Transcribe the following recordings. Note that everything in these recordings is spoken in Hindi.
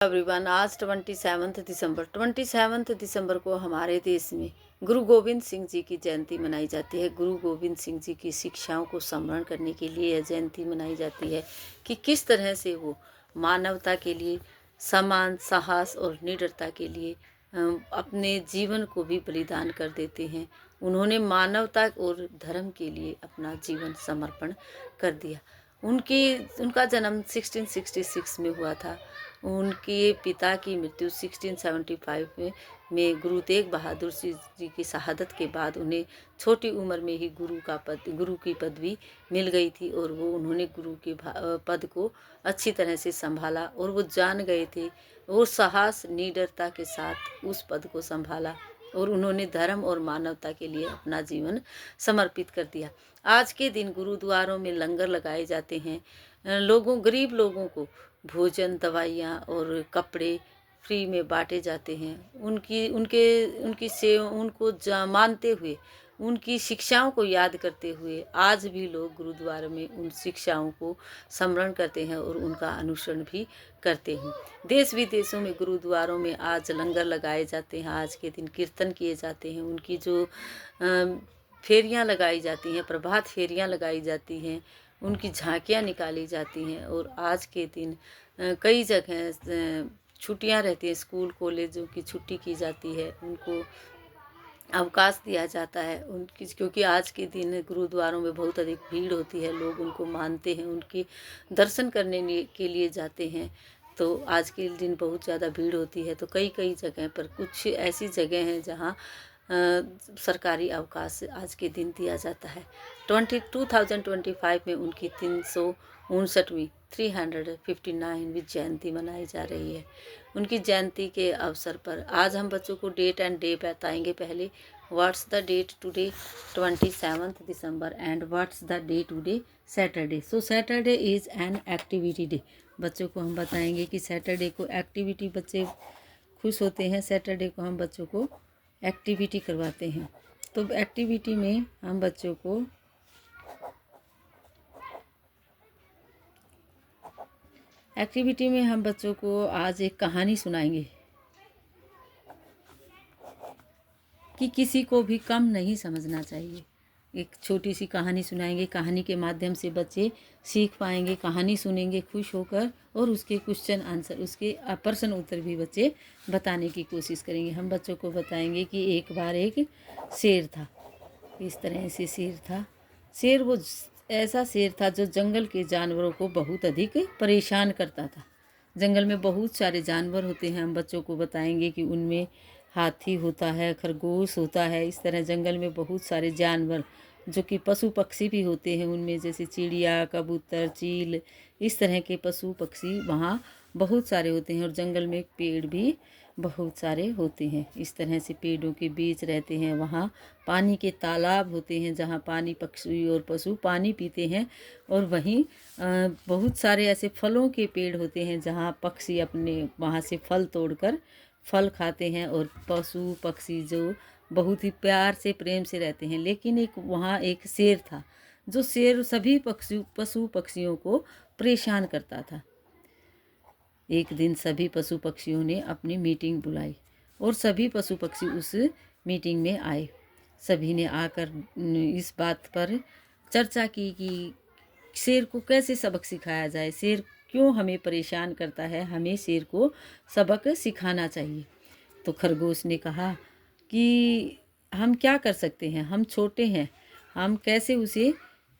एवरीवन, आज 27 दिसंबर को हमारे देश में गुरु गोविंद सिंह जी की जयंती मनाई जाती है। गुरु गोविंद सिंह जी की शिक्षाओं को स्मरण करने के लिए यह जयंती मनाई जाती है कि किस तरह से वो मानवता के लिए सम्मान, साहस और निडरता के लिए अपने जीवन को भी बलिदान कर देते हैं। उन्होंने मानवता और धर्म के लिए अपना जीवन समर्पण कर दिया। उनका जन्म 1666 में हुआ था। उनके पिता की मृत्यु 1675 में गुरु तेग बहादुर जी की शहादत के बाद उन्हें छोटी उम्र में ही गुरु की पदवी मिल गई थी और उन्होंने गुरु के पद को अच्छी तरह से संभाला और वो जान गए थे और साहस निडरता के साथ उस पद को संभाला और उन्होंने धर्म और मानवता के लिए अपना जीवन समर्पित कर दिया। आज के दिन गुरुद्वारों में लंगर लगाए जाते हैं। गरीब लोगों को भोजन, दवाइयाँ और कपड़े फ्री में बांटे जाते हैं। उनकी सेवा उनको मानते हुए, उनकी शिक्षाओं को याद करते हुए आज भी लोग गुरुद्वारे में उन शिक्षाओं को स्मरण करते हैं और उनका अनुसरण भी करते हैं। देश विदेशों में गुरुद्वारों में आज लंगर लगाए जाते हैं। आज के दिन कीर्तन किए जाते हैं। उनकी जो फेरियां लगाई जाती हैं, प्रभात फेरियां लगाई जाती हैं, उनकी झांकियां निकाली जाती हैं और आज के दिन कई जगह छुट्टियां रहती हैं। स्कूल कॉलेजों की छुट्टी की जाती है, उनको अवकाश दिया जाता है क्योंकि आज के दिन गुरुद्वारों में बहुत अधिक भीड़ होती है। लोग उनको मानते हैं, उनके दर्शन करने के लिए जाते हैं। तो आज के दिन बहुत ज़्यादा भीड़ होती है। तो कई जगह पर कुछ ऐसी जगह हैं जहाँ सरकारी अवकाश आज के दिन दिया जाता है। 2025 में उनकी 359वीं 359वीं जयंती मनाई जा रही है। उनकी जयंती के अवसर पर आज हम बच्चों को डेट एंड डे बताएंगे। पहले what's the date today 27 December and what's the day today Saturday. So Saturday is an activity day. बच्चों को हम बताएंगे कि सैटरडे को एक्टिविटी, बच्चे खुश होते हैं। सैटरडे को हम बच्चों को एक्टिविटी करवाते हैं। तो एक्टिविटी में हम बच्चों को आज एक कहानी सुनाएंगे कि किसी को भी कम नहीं समझना चाहिए। एक छोटी सी कहानी सुनाएंगे। कहानी के माध्यम से बच्चे सीख पाएंगे। कहानी सुनेंगे खुश होकर और उसके क्वेश्चन आंसर, उसके प्रश्न उत्तर भी बच्चे बताने की कोशिश करेंगे। हम बच्चों को बताएंगे कि एक बार एक शेर था। इस तरह से शेर था। वो ऐसा शेर था जो जंगल के जानवरों को बहुत अधिक परेशान करता था। जंगल में बहुत सारे जानवर होते हैं। हम बच्चों को बताएंगे कि उनमें हाथी होता है, खरगोश होता है। इस तरह जंगल में बहुत सारे जानवर जो कि पशु पक्षी भी होते हैं उनमें, जैसे चिड़िया, कबूतर, चील, इस तरह के पशु पक्षी वहाँ बहुत सारे होते हैं। और जंगल में पेड़ भी बहुत सारे होते हैं। इस तरह से पेड़ों के बीच रहते हैं। वहाँ पानी के तालाब होते हैं जहाँ पानी पक्षी और पशु पानी पीते हैं। और वहीं बहुत सारे ऐसे फलों के पेड़ होते हैं जहाँ पक्षी अपने वहाँ से फल तोड़कर फल खाते हैं। और पशु पक्षी जो बहुत ही प्यार से, प्रेम से रहते हैं। लेकिन वहाँ एक शेर था जो शेर सभी पशु पक्षियों को परेशान करता था। एक दिन सभी पशु पक्षियों ने अपनी मीटिंग बुलाई और सभी पशु पक्षी उस मीटिंग में आए। सभी ने आकर इस बात पर चर्चा की कि शेर को कैसे सबक सिखाया जाए। शेर क्यों हमें परेशान करता है, हमें शेर को सबक सिखाना चाहिए। तो खरगोश ने कहा कि हम क्या कर सकते हैं, हम छोटे हैं, हम कैसे उसे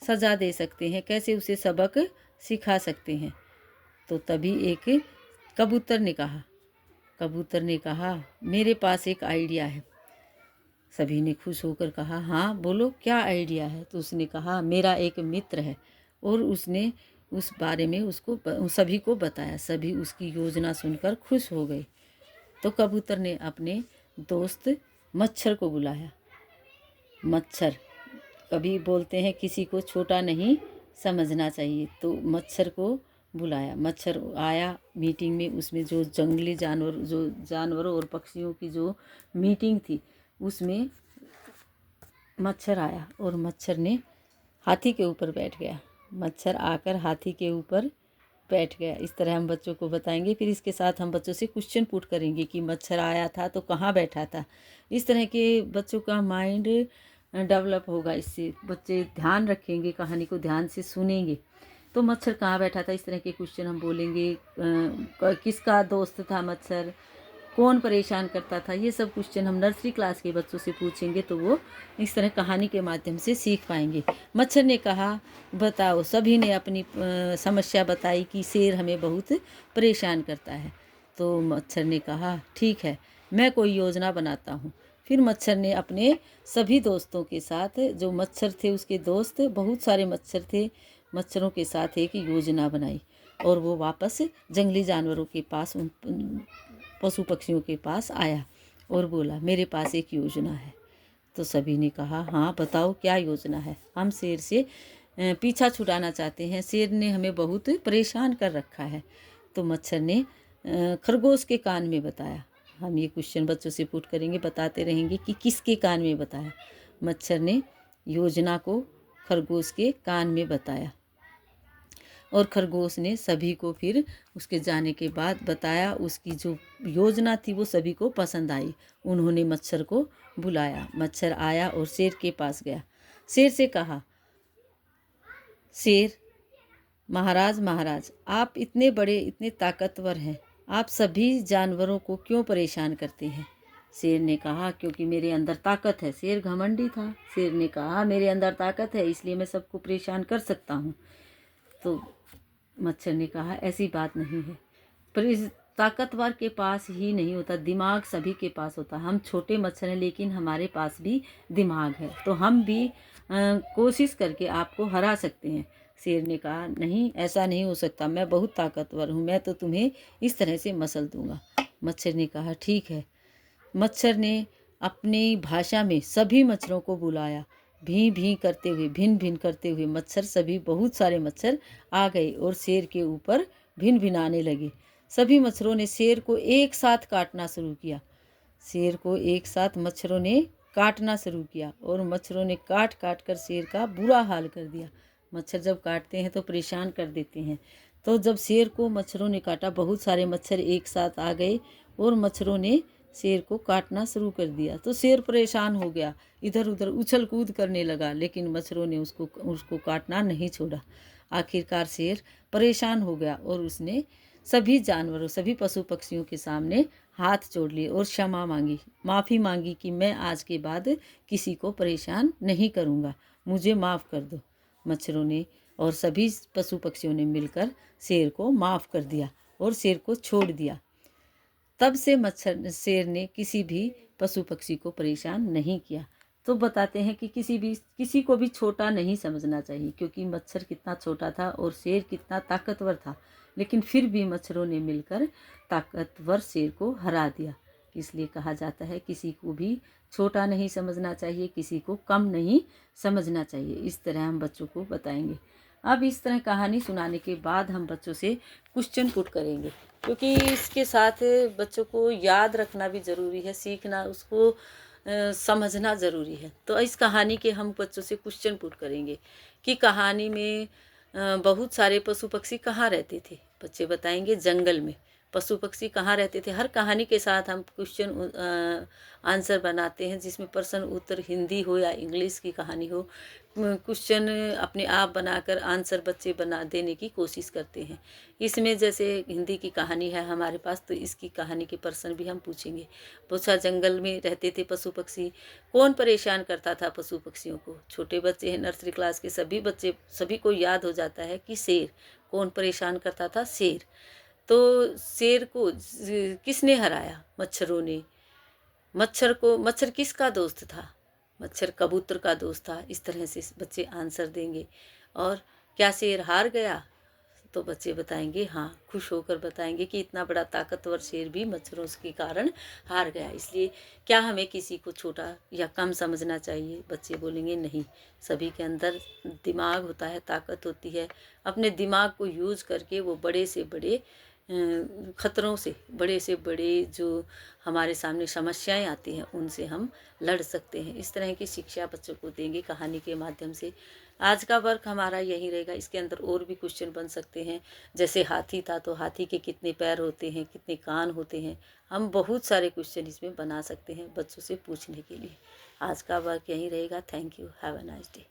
सजा दे सकते हैं, कैसे उसे सबक सिखा सकते हैं। तो तभी एक कबूतर ने कहा मेरे पास एक आइडिया है। सभी ने खुश होकर कहा हाँ बोलो क्या आइडिया है। तो उसने कहा मेरा एक मित्र है और उसने उस बारे में उसको सभी को बताया। सभी उसकी योजना सुनकर खुश हो गए। तो कबूतर ने अपने दोस्त मच्छर को बुलाया। मच्छर, कभी बोलते हैं किसी को छोटा नहीं समझना चाहिए, तो मच्छर को बुलाया। मच्छर आया मीटिंग में। उसमें जो जंगली जानवरों और पक्षियों की जो मीटिंग थी उसमें मच्छर आया और मच्छर ने हाथी के ऊपर बैठ गया। मच्छर आकर हाथी के ऊपर बैठ गया। इस तरह हम बच्चों को बताएंगे। फिर इसके साथ हम बच्चों से क्वेश्चन पुट करेंगे कि मच्छर आया था तो कहाँ बैठा था। इस तरह के बच्चों का माइंड डेवलप होगा। इससे बच्चे ध्यान रखेंगे, कहानी को ध्यान से सुनेंगे। तो मच्छर कहाँ बैठा था, इस तरह के क्वेश्चन हम बोलेंगे। किसका दोस्त था मच्छर, कौन परेशान करता था, ये सब क्वेश्चन हम नर्सरी क्लास के बच्चों से पूछेंगे तो वो इस तरह कहानी के माध्यम से सीख पाएंगे। मच्छर ने कहा, बताओ। सभी ने अपनी समस्या बताई कि शेर हमें बहुत परेशान करता है। तो मच्छर ने कहा, ठीक है, मैं कोई योजना बनाता हूँ। फिर मच्छर ने अपने सभी दोस्तों के साथ, जो मच्छर थे उसके दोस्त, बहुत सारे मच्छर थे, मच्छरों के साथ एक योजना बनाई और वो वापस जंगली जानवरों के पास, उन पशु पक्षियों के पास आया और बोला, मेरे पास एक योजना है। तो सभी ने कहा, हाँ बताओ क्या योजना है। हम शेर से पीछा छुड़ाना चाहते हैं, शेर ने हमें बहुत परेशान कर रखा है। तो मच्छर ने खरगोश के कान में बताया। हम ये क्वेश्चन बच्चों से पुट करेंगे, बताते रहेंगे कि किसके कान में बताया। मच्छर ने योजना को खरगोश के कान में बताया और खरगोश ने सभी को फिर उसके जाने के बाद बताया। उसकी जो योजना थी वो सभी को पसंद आई। उन्होंने मच्छर को बुलाया। मच्छर आया और शेर के पास गया। शेर से कहा, शेर महाराज, महाराज आप इतने बड़े, इतने ताकतवर हैं, आप सभी जानवरों को क्यों परेशान करते हैं। शेर ने कहा, क्योंकि मेरे अंदर ताकत है। शेर घमंडी था। शेर ने कहा, मेरे अंदर ताकत है इसलिए मैं सबको परेशान कर सकता हूँ। तो मच्छर ने कहा, ऐसी बात नहीं है, पर इस ताकतवर के पास ही नहीं होता, दिमाग सभी के पास होता। हम छोटे मच्छर हैं लेकिन हमारे पास भी दिमाग है, तो हम भी कोशिश करके आपको हरा सकते हैं। शेर ने कहा, नहीं ऐसा नहीं हो सकता, मैं बहुत ताकतवर हूँ, मैं तो तुम्हें इस तरह से मसल दूंगा। मच्छर ने कहा, ठीक है। मच्छर ने अपनी भाषा में सभी मच्छरों को बुलाया। भी भी करते हुए, भिन भिन करते हुए मच्छर, सभी बहुत सारे मच्छर आ गए और शेर के ऊपर भिन भिनाने लगे। सभी मच्छरों ने शेर को एक साथ काटना शुरू किया। शेर को एक साथ मच्छरों ने काटना शुरू किया और मच्छरों ने काट काट कर शेर का बुरा हाल कर दिया। मच्छर जब काटते हैं तो परेशान कर देते हैं। तो जब शेर को मच्छरों ने काटा, बहुत सारे मच्छर एक साथ आ गए और मच्छरों ने शेर को काटना शुरू कर दिया। तो शेर परेशान हो गया, इधर उधर उछल कूद करने लगा, लेकिन मच्छरों ने उसको काटना नहीं छोड़ा। आखिरकार शेर परेशान हो गया और उसने सभी जानवरों, सभी पशु पक्षियों के सामने हाथ जोड़ लिए और क्षमा मांगी, माफ़ी मांगी कि मैं आज के बाद किसी को परेशान नहीं करूँगा, मुझे माफ़ कर दो। मच्छरों ने और सभी पशु पक्षियों ने मिलकर शेर को माफ़ कर दिया और शेर को छोड़ दिया। तब से शेर ने किसी भी पशु पक्षी को परेशान नहीं किया। तो बताते हैं कि किसी को भी छोटा नहीं समझना चाहिए, क्योंकि मच्छर कितना छोटा था और शेर कितना ताकतवर था, लेकिन फिर भी मच्छरों ने मिलकर ताकतवर शेर को हरा दिया। इसलिए कहा जाता है, किसी को भी छोटा नहीं समझना चाहिए, किसी को कम नहीं समझना चाहिए। इस तरह हम बच्चों को बताएंगे। अब इस तरह कहानी सुनाने के बाद हम बच्चों से क्वेश्चन पुट करेंगे, क्योंकि इसके साथ बच्चों को याद रखना भी ज़रूरी है, सीखना, उसको समझना ज़रूरी है। तो इस कहानी के हम बच्चों से क्वेश्चन पुट करेंगे कि कहानी में बहुत सारे पशु पक्षी कहाँ रहते थे। बच्चे बताएंगे, जंगल में। पशु पक्षी कहाँ रहते थे। हर कहानी के साथ हम क्वेश्चन आंसर बनाते हैं, जिसमें प्रश्न उत्तर हिंदी हो या इंग्लिश की कहानी हो, क्वेश्चन अपने आप बनाकर आंसर बच्चे बना देने की कोशिश करते हैं। इसमें जैसे हिंदी की कहानी है हमारे पास, तो इसकी कहानी के प्रश्न भी हम पूछेंगे। पूछा, जंगल में रहते थे पशु पक्षी, कौन परेशान करता था पशु पक्षियों को। छोटे बच्चे हैं, नर्सरी क्लास के सभी बच्चे, सभी को याद हो जाता है कि शेर, कौन परेशान करता था, शेर। तो शेर को किसने हराया, मच्छरों ने। मच्छर किसका दोस्त था, मच्छर कबूतर का दोस्त था। इस तरह से बच्चे आंसर देंगे। और क्या शेर हार गया, तो बच्चे बताएंगे हाँ, खुश होकर बताएंगे कि इतना बड़ा ताकतवर शेर भी मच्छरों के कारण हार गया। इसलिए क्या हमें किसी को छोटा या कम समझना चाहिए। बच्चे बोलेंगे नहीं, सभी के अंदर दिमाग होता है, ताकत होती है। अपने दिमाग को यूज करके वो बड़े से बड़े खतरों से, बड़े से बड़े जो हमारे सामने समस्याएं आती हैं उनसे हम लड़ सकते हैं। इस तरह की शिक्षा बच्चों को देंगे कहानी के माध्यम से। आज का वर्क हमारा यही रहेगा। इसके अंदर और भी क्वेश्चन बन सकते हैं, जैसे हाथी था तो हाथी के कितने पैर होते हैं, कितने कान होते हैं। हम बहुत सारे क्वेश्चन इसमें बना सकते हैं बच्चों से पूछने के लिए। आज का वर्क यही रहेगा। Thank you. Have a nice day.